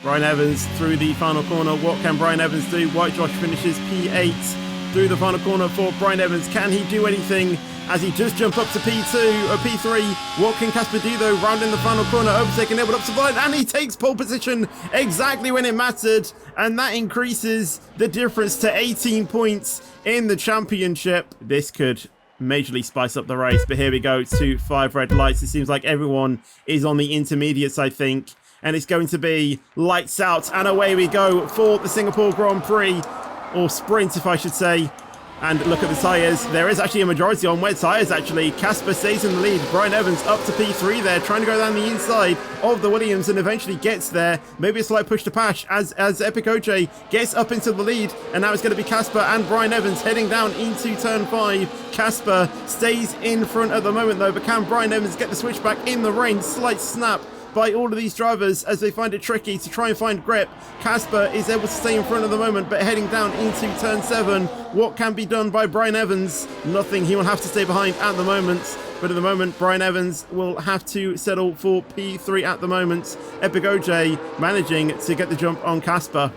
Brian Evans through the final corner. What can Brian Evans do? White Josh finishes P8 through the final corner for Brian Evans. Can he do anything as he just jumped up to P2 or P3? What can Casper do though? Rounding the final corner, overtaking, able up to the line, and he takes pole position exactly when it mattered, and that increases the difference to 18 points in the championship. This could majorly spice up the race, but here we go to 5 red lights. It seems like everyone is on the intermediates, I think, and it's going to be lights out, and away we go for the Singapore Grand Prix, or sprint if I should say. And look at the tyres. There is actually a majority on wet tyres, actually. Casper stays in the lead. Brian Evans up to P3 there, trying to go down the inside of the Williams and eventually gets there. Maybe a slight push to Pash as Epic OJ gets up into the lead. And now it's going to be Casper and Brian Evans heading down into turn 5. Casper stays in front at the moment, though. But can Brian Evans get the switchback in the rain? Slight snap by all of these drivers as they find it tricky to try and find grip. Casper is able to stay in front at the moment, but heading down into turn 7. What can be done by Brian Evans? Nothing. He will have to stay behind at the moment. But at the moment, Brian Evans will have to settle for P3 at the moment. Epic OJ managing to get the jump on Casper.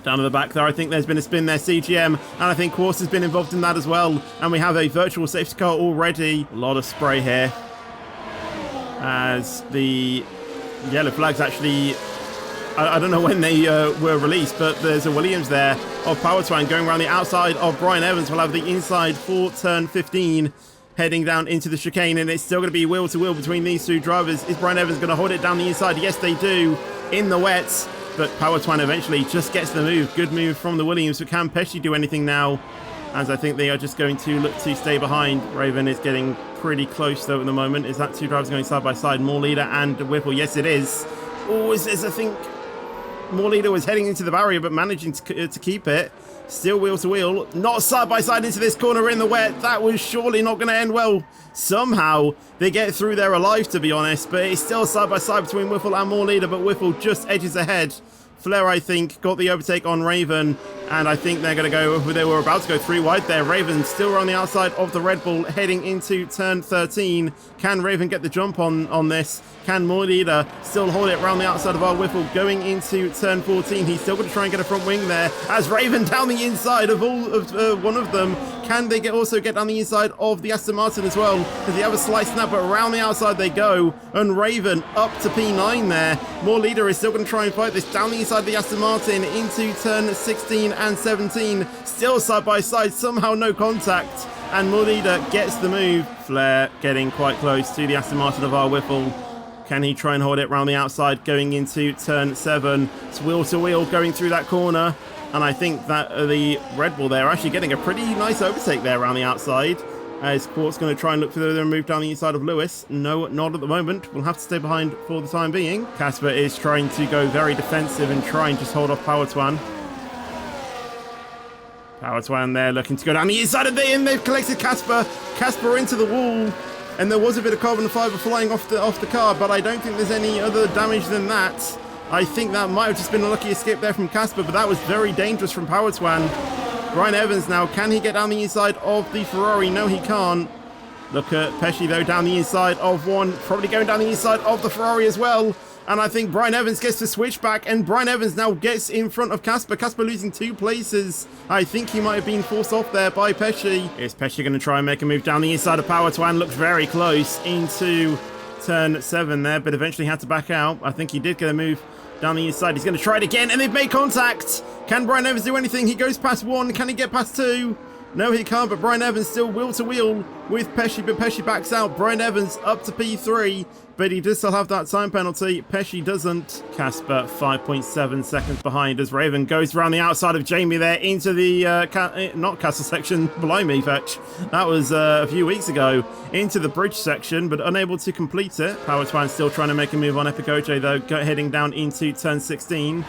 Down at the back there, I think there's been a spin there, CGM, and I think Quartz has been involved in that as well. And we have a virtual safety car already. A lot of spray here, as the yellow flags actually, I don't know when they were released, but there's a Williams there of Power Twang going around the outside of Brian Evans. We'll have the inside for turn 15 heading down into the chicane, and it's still going to be wheel to wheel between these two drivers. Is Brian Evans going to hold it down the inside? Yes, they do in the wet, but Power Twang eventually just gets the move. Good move from the Williams. But can Pesci do anything now? As I think they are just going to look to stay behind. Raven is getting pretty close though at the moment. Is that two drivers going side by side? More Leader and Whipple. Yes, it is. Oh, is this, I think More Leader was heading into the barrier but managing to keep it. Still wheel to wheel. Not side by side into this corner in the wet. That was surely not going to end well. Somehow they get through there alive, to be honest. But it's still side by side between Whipple and More Leader. But Whipple just edges ahead. Flair, I think, got the overtake on Raven, and I think they're going to go, they were about to go 3 wide there. Raven still on the outside of the Red Bull heading into turn 13. Can Raven get the jump on this? Can More Leader still hold it around the outside of our Whipple going into turn 14? He's still going to try and get a front wing there as Raven down the inside of all of one of them. Can they also get down the inside of the Aston Martin as well? Does he have a slight snap, but around the outside they go. And Raven up to P9 there. More Leader is still going to try and fight this down the inside of the Aston Martin into turn 16 and 17. Still side by side, somehow no contact. And More Leader gets the move. Flair getting quite close to the Aston Martin of our Whipple. Can he try and hold it around the outside going into turn 7? It's wheel to wheel going through that corner. And I think that the Red Bull there are actually getting a pretty nice overtake there around the outside. Is Quartz going to try and look for the move down the inside of Lewis? No, not at the moment. We'll have to stay behind for the time being. Casper is trying to go very defensive and try and just hold off Power Twan. Power Twan there looking to go down the inside of the inn. They've collected Casper. Casper into the wall. And there was a bit of carbon fiber flying off the car, but I don't think there's any other damage than that. I think that might have just been a lucky escape there from Casper, but that was very dangerous from Power Twan. Brian Evans now, can he get down the inside of the Ferrari? No, he can't. Look at Pesci though, down the inside of one, probably going down the inside of the Ferrari as well. And I think Brian Evans gets the switch back, and Brian Evans now gets in front of Casper. Casper losing 2 places. I think he might have been forced off there by Pesci. Is Pesci going to try and make a move down the inside of Power Twan? Looks very close into turn 7 there, but eventually had to back out. I think he did get a move down the inside. He's going to try it again, and they've made contact. Can Brian Evans do anything? He goes past 1. Can he get past 2? No, he can't, but Brian Evans still wheel to wheel with Pesci, but Pesci backs out. Brian Evans up to P3, but he does still have that time penalty. Pesci doesn't. Casper 5.7 seconds behind as Raven goes around the outside of Jamie there into the, not castle section, below me, Fetch. That was a few weeks ago. Into the bridge section, but unable to complete it. Power Twan still trying to make a move on Epic OJ though, heading down into turn 16.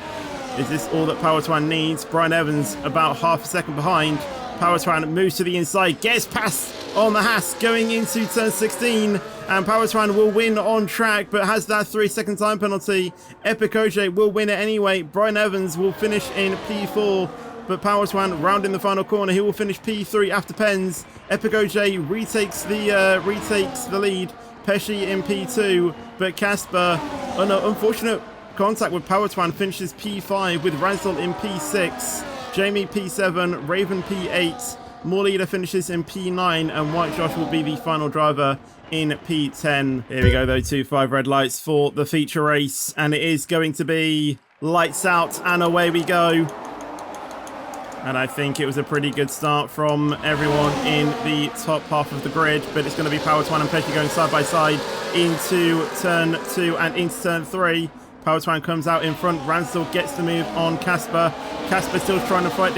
Is this all that Power Twan needs? Brian Evans about half a second behind. Power Twan moves to the inside, gets past on the Haas going into turn 16, and Power Twan will win on track, but has that 3-second time penalty. Epic OJ will win it anyway. Brian Evans will finish in P4, but Power Twan rounding the final corner. He will finish P3 after Pens. Epic OJ retakes the lead. Pesci in P2, but Casper, unfortunate contact with Powertwan finishes P5 with Ransdell in P6, Jamie P7, Raven P8, More Leader finishes in P9, and White Josh will be the final driver in P10. Here we go though, 2-5 red lights for the feature race, and it is going to be lights out and away we go. And I think it was a pretty good start from everyone in the top half of the grid, but it's going to be Powertwan and Pesci going side by side into turn 2 and into turn 3. Powertwan comes out in front. Ransdell gets the move on CASPER. CASPER still trying to fight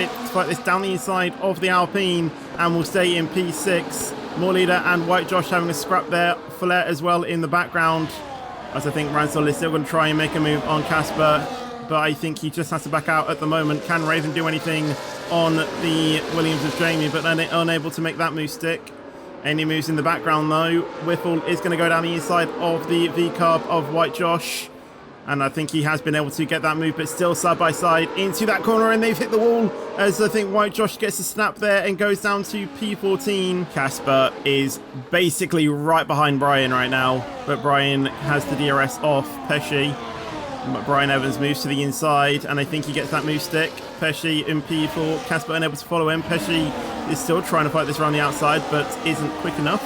this down the inside of the Alpine and will stay in P6. More Leader and White Josh having a scrap there. Flair as well in the background, as I think Ransdell is still going to try and make a move on CASPER, but I think he just has to back out at the moment. Can Raven do anything on the Williams of Jamie, but then unable to make that move stick. Any moves in the background though. Whipple is going to go down the inside of the V-carb of White Josh, and I think he has been able to get that move, but still side by side into that corner, and they've hit the wall as I think White Josh gets a snap there and goes down to P14. CASPER is basically right behind Brian right now, but Brian has the DRS off Pesci. Brian Evans moves to the inside, and I think he gets that move stick. Pesci in P4, CASPER unable to follow him. Pesci is still trying to fight this around the outside, but isn't quick enough.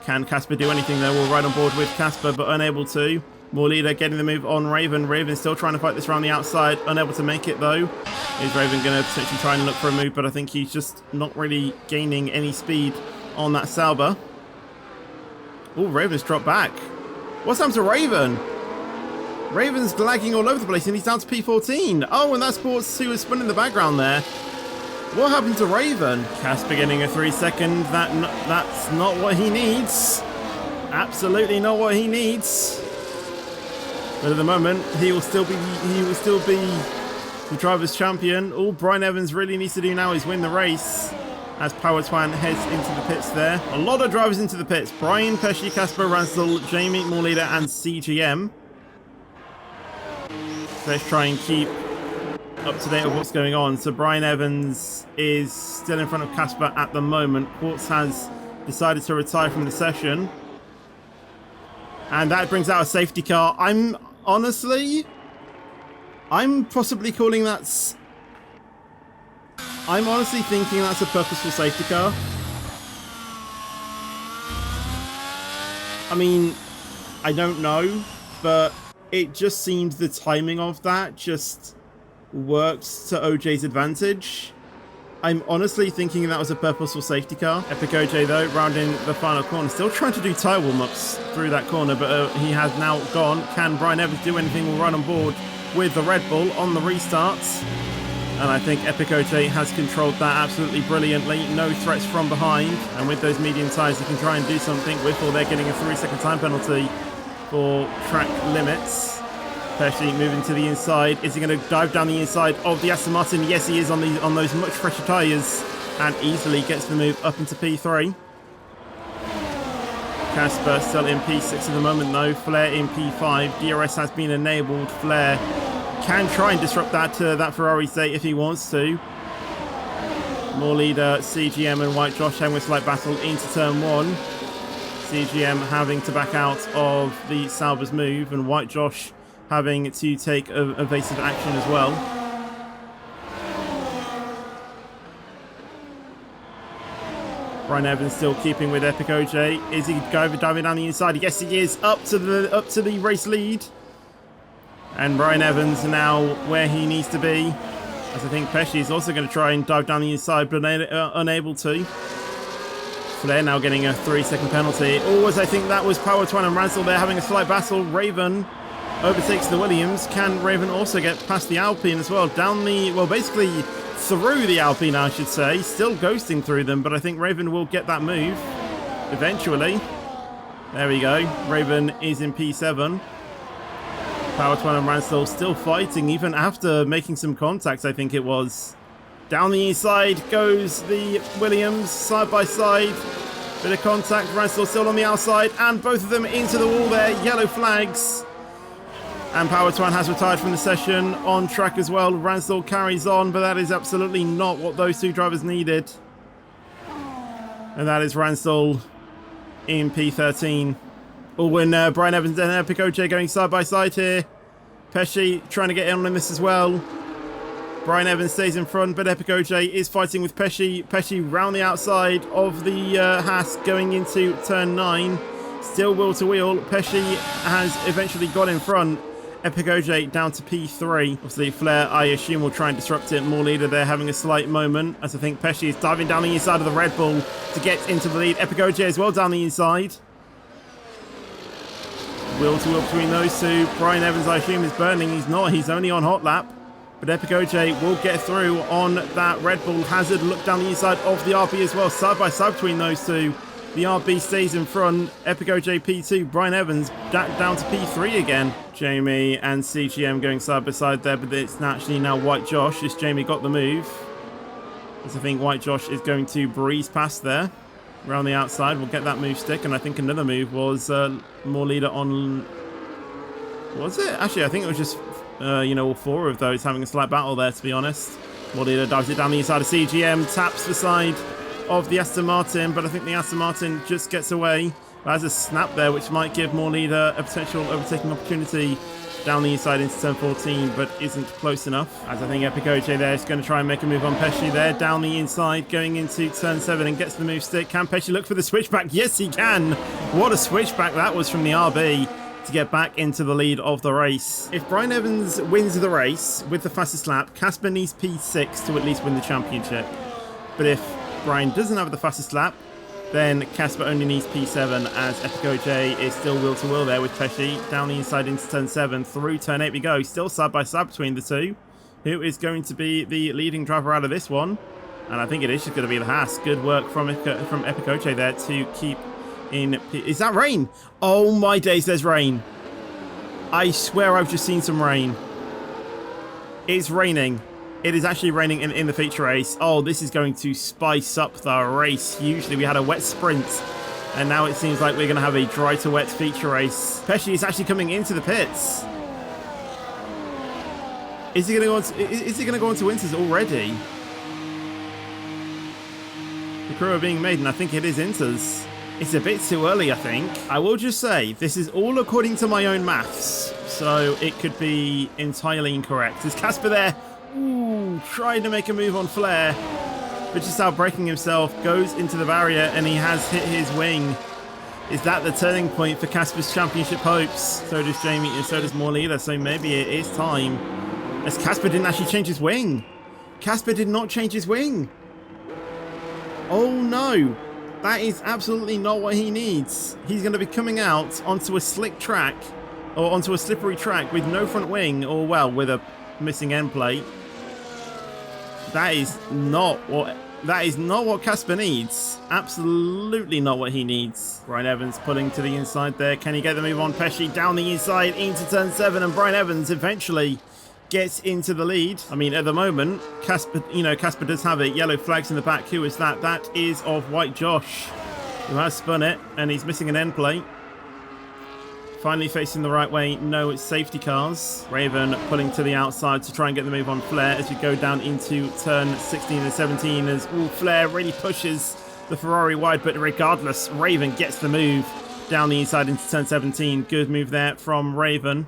Can CASPER do anything there? We're right on board with CASPER, but unable to. More Leader getting the move on Raven. Raven still trying to fight this around the outside, unable to make it though. Is Raven going to potentially try and look for a move, but I think he's just not really gaining any speed on that Sauber. Oh, Raven's dropped back. What's happened to Raven? Raven's lagging all over the place and he's down to P14. Oh, and that's Sports 2 has spun in the background there. What happened to Raven? CASPER getting a 3-second. That's not what he needs. Absolutely not what he needs. But at the moment, he will still be the driver's champion. All Brian Evans really needs to do now is win the race, as Powertwan heads into the pits there. A lot of drivers into the pits. Brian, Pesci, CASPER, Ransdell, Jamie, More Leader, and CGM. Let's try and keep up to date with what's going on. So Brian Evans is still in front of CASPER at the moment. Quartz has decided to retire from the session, and that brings out a safety car. I'm possibly calling that... I'm honestly thinking that's a purposeful safety car. I mean, I don't know, but it just seems the timing of that just works to OJ's advantage. I'm honestly thinking that was a purposeful safety car. Epic OJ though, rounding the final corner, still trying to do tyre warm-ups through that corner, but he has now gone. Can Brian Evans do anything? We'll run on board with the Red Bull on the restarts. And I think Epic OJ has controlled that absolutely brilliantly. No threats from behind, and with those medium tyres he can try and do something. Whipple, they're getting a 3-second time penalty for track limits. Pesci moving to the inside. Is he going to dive down the inside of the Aston Martin? Yes, he is on those much fresher tyres, and easily gets the move up into P3. CASPER still in P6 at the moment though. Flair in P5. DRS has been enabled. Flair can try and disrupt that Ferrari state if he wants to. More Leader, CGM and White Josh having a slight battle into turn 1. CGM having to back out of the Sauber's move, and White Josh having to take evasive action as well. Brian Evans still keeping with Epic OJ. Is he diving down the inside? Yes, he is. Up to the race lead. And Brian Evans now where he needs to be, as I think Pesci is also going to try and dive down the inside, but unable to. Flair now getting a 3-second penalty. Oh, as I think that was Powertwan and Ransdell there having a slight battle. Raven overtakes the Williams. Can Raven also get past the Alpine as well? Basically through the Alpine, I should say. Still ghosting through them, but I think Raven will get that move eventually. There we go. Raven is in P7. Powertwan and Ransdell still fighting even after making some contacts, I think it was. Down the inside goes the Williams, side by side. Bit of contact, Ransdell still on the outside, and both of them into the wall there. Yellow flags. And Powertwan has retired from the session on track as well. Ransdell carries on, but that is absolutely not what those two drivers needed. And that is Ransdell in P13. Oh, when Brian Evans and Epic OJ going side by side here. Pesci trying to get in on this as well. Brian Evans stays in front, but Epic OJ is fighting with Pesci. Pesci round the outside of the Haas going into turn 9. Still wheel to wheel. Pesci has eventually got in front. Epic OJ down to P3. Obviously, Flair, I assume, will try and disrupt it. More leader there having a slight moment, as I think Pesci is diving down the inside of the Red Bull to get into the lead. Epic OJ as well down the inside. Wheel to wheel between those two. Brian Evans, I assume, is burning. He's not. He's only on hot lap. But Epic OJ will get through on that Red Bull. Hazard look down the inside of the RB as well. Side by side between those two. The RB stays in front. Epic OJ P2. Brian Evans down to P3 again. Jamie and CGM going side by side there. But it's actually now White Josh as Jamie got the move. As I think White Josh is going to breeze past there. Around the outside, we'll get that move stick, and I think another move was more leader on. Was it? Actually, I think it was just all 4 of those having a slight battle there. To be honest, more leader dives it down the inside of CGM, taps the side of the Aston Martin, but I think the Aston Martin just gets away. There's a snap there, which might give more leader a potential overtaking opportunity down the inside into turn 14, but isn't close enough. As I think Epic OJ there is going to try and make a move on Pesci there, down the inside, going into turn 7 and gets the move stick. Can Pesci look for the switchback? Yes, he can. What a switchback that was from the RB to get back into the lead of the race. If Brian Evans wins the race with the fastest lap, CASPER needs P6 to at least win the championship. But if Brian doesn't have the fastest lap, then CASPER only needs P7, as Epic OJ is still wheel to wheel there with Pesci. Down the inside into turn 7, through turn 8 we go. Still side by side between the two. Who is going to be the leading driver out of this one? And I think it is just going to be the Haas. Good work from Epic OJ there to keep in... Is that rain? Oh my days, there's rain. I swear I've just seen some rain. It's raining. It is actually raining in the feature race. Oh, this is going to spice up the race. Usually we had a wet sprint, and now it seems like we're going to have a dry to wet feature race. Pesci is actually coming into the pits. Is he going to go into Winters already? The crew are being made, and I think it is Inters. It's a bit too early, I think. I will just say, this is all according to my own maths, so it could be entirely incorrect. Is CASPER there? Ooh, trying to make a move on Flair, but just out breaking himself, goes into the barrier, and he has hit his wing. Is that the turning point for CASPER's championship hopes? So does Jamie, and so does Morlida, so maybe it is time. As CASPER didn't actually change his wing. CASPER did not change his wing. Oh no, that is absolutely not what he needs. He's going to be coming out onto a slick track, or onto a slippery track with no front wing, or well, with a missing end plate. That is not what CASPER needs. Absolutely not what he needs. Brian Evans pulling to the inside there. Can he get the move on Pesci down the inside into turn 7, and Brian Evans eventually gets into the lead. I mean, at the moment, CASPER does have it. Yellow flags in the back. Who is that? That is of White Josh, who has spun it, and he's missing an end plate. Finally facing the right way, no safety cars. Raven pulling to the outside to try and get the move on Flair as we go down into turn 16 and 17 as Flair really pushes the Ferrari wide, but regardless, Raven gets the move down the inside into turn 17. Good move there from Raven,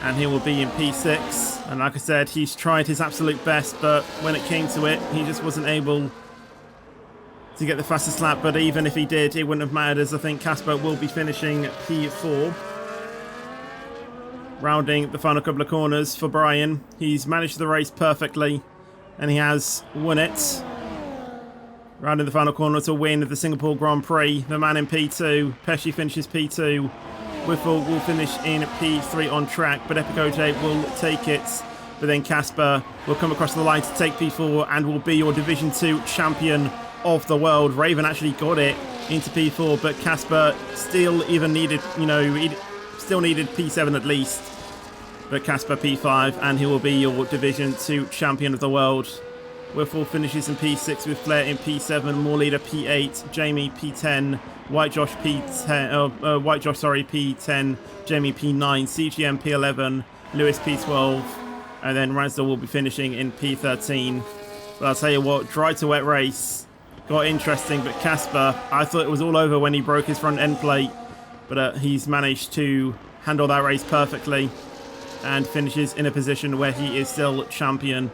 and he will be in P6. And like I said, he's tried his absolute best, but when it came to it, he just wasn't able to get the fastest lap. But even if he did, it wouldn't have mattered, as I think CASPER will be finishing P4. Rounding the final couple of corners for Brian. He's managed the race perfectly, and he has won it. Rounding the final corner to win the Singapore Grand Prix. The man in P2. Pesci finishes P2. Whiffle will finish in P3 on track, but Epic OJ will take it. But then CASPER will come across the line to take P4 and will be your Division 2 champion of the world. Raven actually got it into P4, but CASPER still even needed, still needed P7 at least. But CASPER P5, and he will be your Division 2 champion of the world. Whiffle finishes in P6 with Flair in P7, Morlida P8, Jamie P10, White Josh P10, Jamie P9, CGM P11, Lewis P12, and then Ransdell will be finishing in P13. But I'll tell you what, dry to wet race. Got interesting, but CASPER, I thought it was all over when he broke his front end plate, but he's managed to handle that race perfectly. and finishes in a position where he is still champion